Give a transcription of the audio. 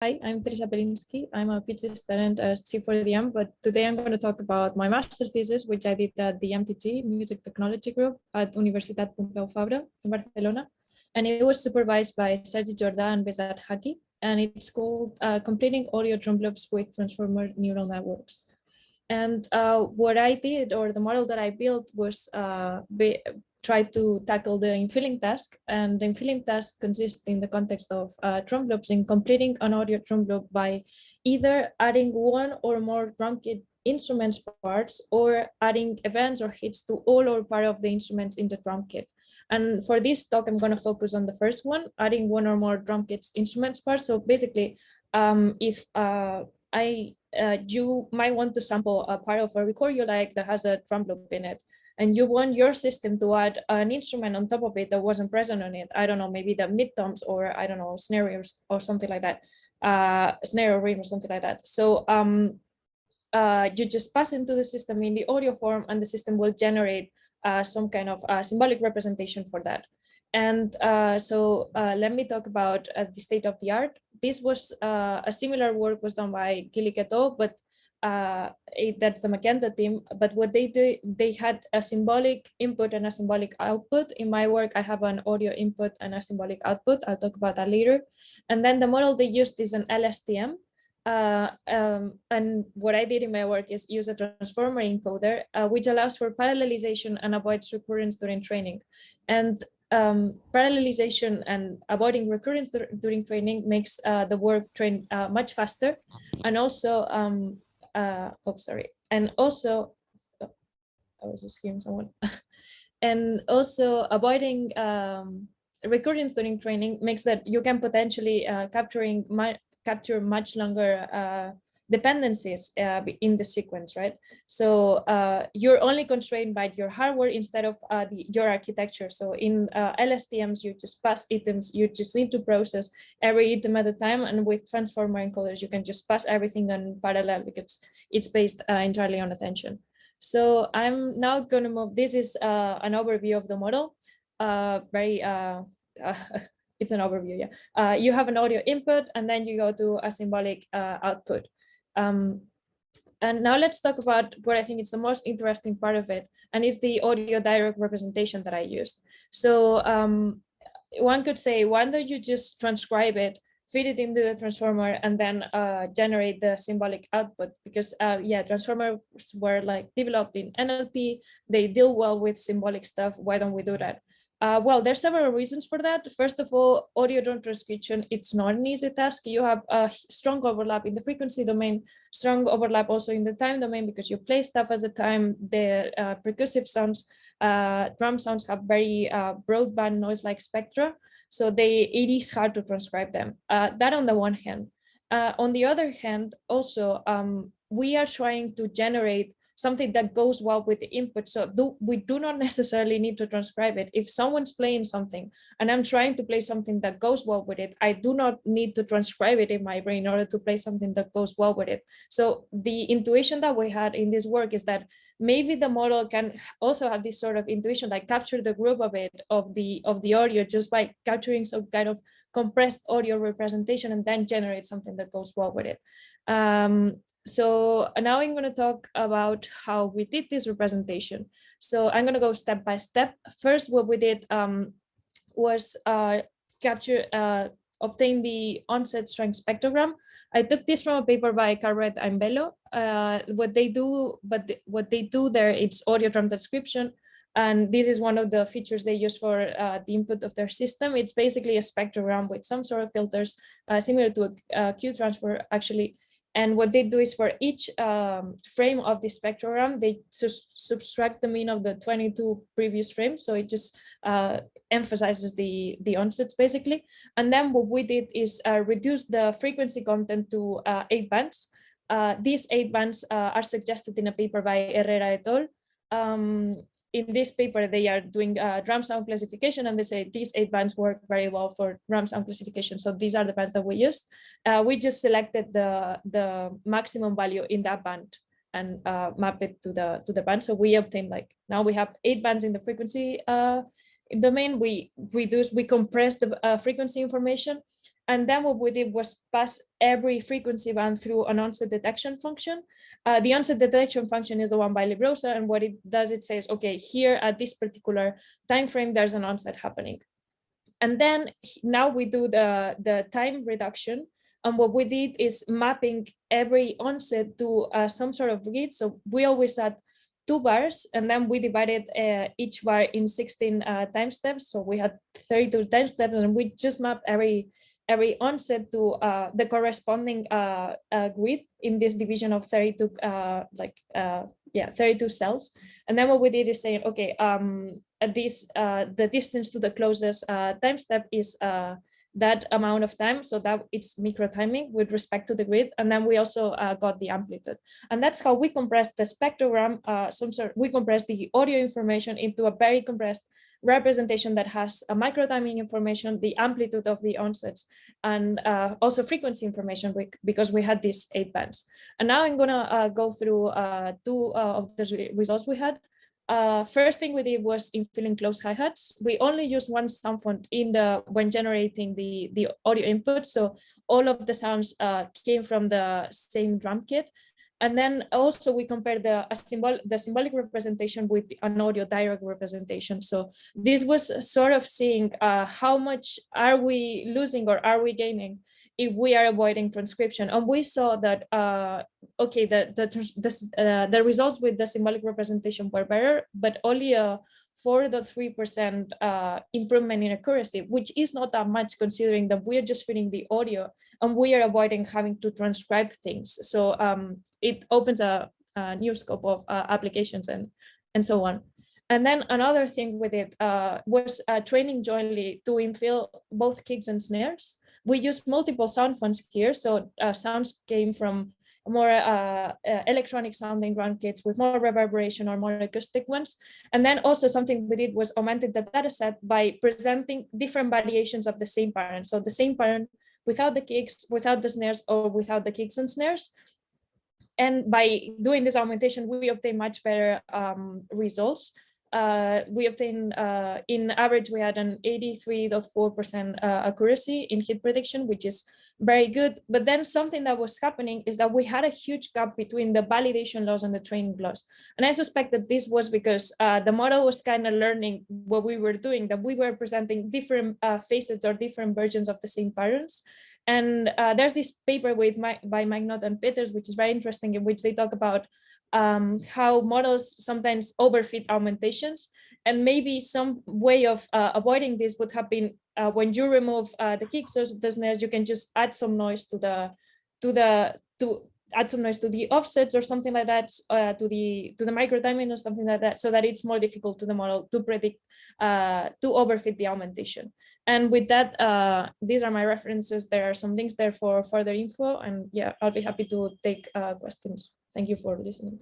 Hi, I'm Teresa Belinsky. I'm a PhD student at C4DM, but today I'm going to talk about my master thesis, which I did at the MTG Music Technology Group at Universitat Pompeu Fabra in Barcelona. And it was supervised by Sergi Jordà and Besat Haki. And it's called Completing Audio Drum Loops with Transformer Neural Networks. And what I did, or the model that I built, was try to tackle the infilling task. And the infilling task consists in the context of drum loops in completing an audio drum loop by either adding one or more drum kit instruments parts or adding events or hits to all or part of the instruments in the drum kit. And for this talk, I'm going to focus on the first one, adding one or more drum kits instruments parts. So basically, if you might want to sample a part of a record you like that has a drum loop in it, and you want your system to add an instrument on top of it that wasn't present on it. I don't know, maybe the mid-toms, or I don't know, snare or something like that, snare or rim or something like that. So you just pass into the system in the audio form, and the system will generate some kind of symbolic representation for that. And let me talk about the state of the art. This was a similar work was done by Gillick et al., but that's the Magenta team. But what they do, they had a symbolic input and a symbolic output. In my work, I have an audio input and a symbolic output. I'll talk about that later. And then the model they used is an LSTM. And what I did in my work is use a transformer encoder, which allows for parallelization and avoids recurrence during training. And parallelization and avoiding recurrence during training makes the work train much faster. And also, and also, I was just hearing someone. And also avoiding recurrence during training makes that you can potentially capture much longer dependencies in the sequence, right? So you're only constrained by your hardware instead of your architecture. So in LSTMs, you just pass items, you just need to process every item at a time. And with transformer encoders, you can just pass everything in parallel because it's based entirely on attention. So I'm now going to move, this is an overview of the model. It's an overview, yeah. You have an audio input, and then you go to a symbolic output. And now let's talk about what I think is the most interesting part of it, and it's the audio direct representation that I used. So one could say, why don't you just transcribe it, feed it into the transformer, and then generate the symbolic output? Because yeah, transformers were like developed in NLP, they deal well with symbolic stuff. Why don't we do that? Well, there's several reasons for that. First of all, audio drum transcription, it's not an easy task. You have a strong overlap in the frequency domain, strong overlap also in the time domain, because you play stuff at the time. The percussive sounds, drum sounds have very broadband noise-like spectra. So it is hard to transcribe them. That on the one hand. On the other hand, also, we are trying to generate something that goes well with the input. So we do not necessarily need to transcribe it. If someone's playing something and I'm trying to play something that goes well with it, I do not need to transcribe it in my brain in order to play something that goes well with it. So the intuition that we had in this work is that maybe the model can also have this sort of intuition, like capture the group of it, of the audio, just by capturing some kind of compressed audio representation and then generate something that goes well with it. So now I'm going to talk about how we did this representation. So I'm going to go step by step. First, what we did was obtain the onset strength spectrogram. I took this from a paper by Carret and Bello. What they do there, it's audio drum transcription. And this is one of the features they use for the input of their system. It's basically a spectrogram with some sort of filters, similar to a Q-transfer, actually. And what they do is for each frame of the spectrogram, they subtract the mean of the 22 previous frames. So it just emphasizes the onsets, basically. And then what we did is reduce the frequency content to 8 bands. These 8 bands are suggested in a paper by Herrera et al. In this paper, they are doing drum sound classification, and they say these 8 bands work very well for drum sound classification. So these are the bands that we used. We just selected the maximum value in that band and map it to the band. So we obtain, like, now we have 8 bands in the frequency domain. We compress the frequency information, And then what we did was pass every frequency band through an onset detection function. The onset detection function is the one by Librosa, and what it does, it says, okay, here at this particular time frame, there's an onset happening. And then now we do the time reduction. And what we did is mapping every onset to some sort of grid. So we always had 2 bars, and then we divided each bar in 16 time steps. So we had 32 time steps, and we just mapped every onset to the corresponding grid in this division of 32 32 cells. And then what we did is saying, okay, at this the distance to the closest time step is that amount of time, so that it's micro timing with respect to the grid. And then we also got the amplitude, and that's how we compressed the spectrogram. We compressed the audio information into a very compressed representation that has a micro timing information, the amplitude of the onsets, and also frequency information, because we had these 8 bands. And now I'm gonna go through 2 of the results we had. First thing we did was in filling closed hi-hats. We only used one sound font when generating the audio input. So all of the sounds came from the same drum kit. And then also we compared the symbolic representation with an audio direct representation. So this was sort of seeing how much are we losing or are we gaining if we are avoiding transcription. And we saw that, okay, the results with the symbolic representation were better, but only a 4.3% improvement in accuracy, which is not that much considering that we are just feeding the audio and we are avoiding having to transcribe things. So it opens a new scope of applications and so on. And then another thing with it was training jointly to infill both kicks and snares. We used multiple sound fonts here, so sounds came from more electronic sounding drum kits with more reverberation or more acoustic ones. And then also something we did was augmented the data set by presenting different variations of the same pattern. So the same pattern without the kicks, without the snares, or without the kicks and snares. And by doing this augmentation, we obtain much better results. We obtained, in average, we had an 83.4% accuracy in hit prediction, which is very good. But then something that was happening is that we had a huge gap between the validation loss and the training loss. And I suspect that this was because the model was kind of learning what we were doing, that we were presenting different phases or different versions of the same patterns. And there's this paper by Mike Knott and Peters, which is very interesting, in which they talk about how models sometimes overfit augmentations. And maybe some way of avoiding this would have been when you remove the kicks or the snares, you can just add some noise to add some noise to the offsets or something like that, to the micro timing or something like that, so that it's more difficult to the model to predict, to overfit the augmentation. And with that, these are my references. There are some links there for further info, and yeah, I'll be happy to take questions. Thank you for listening.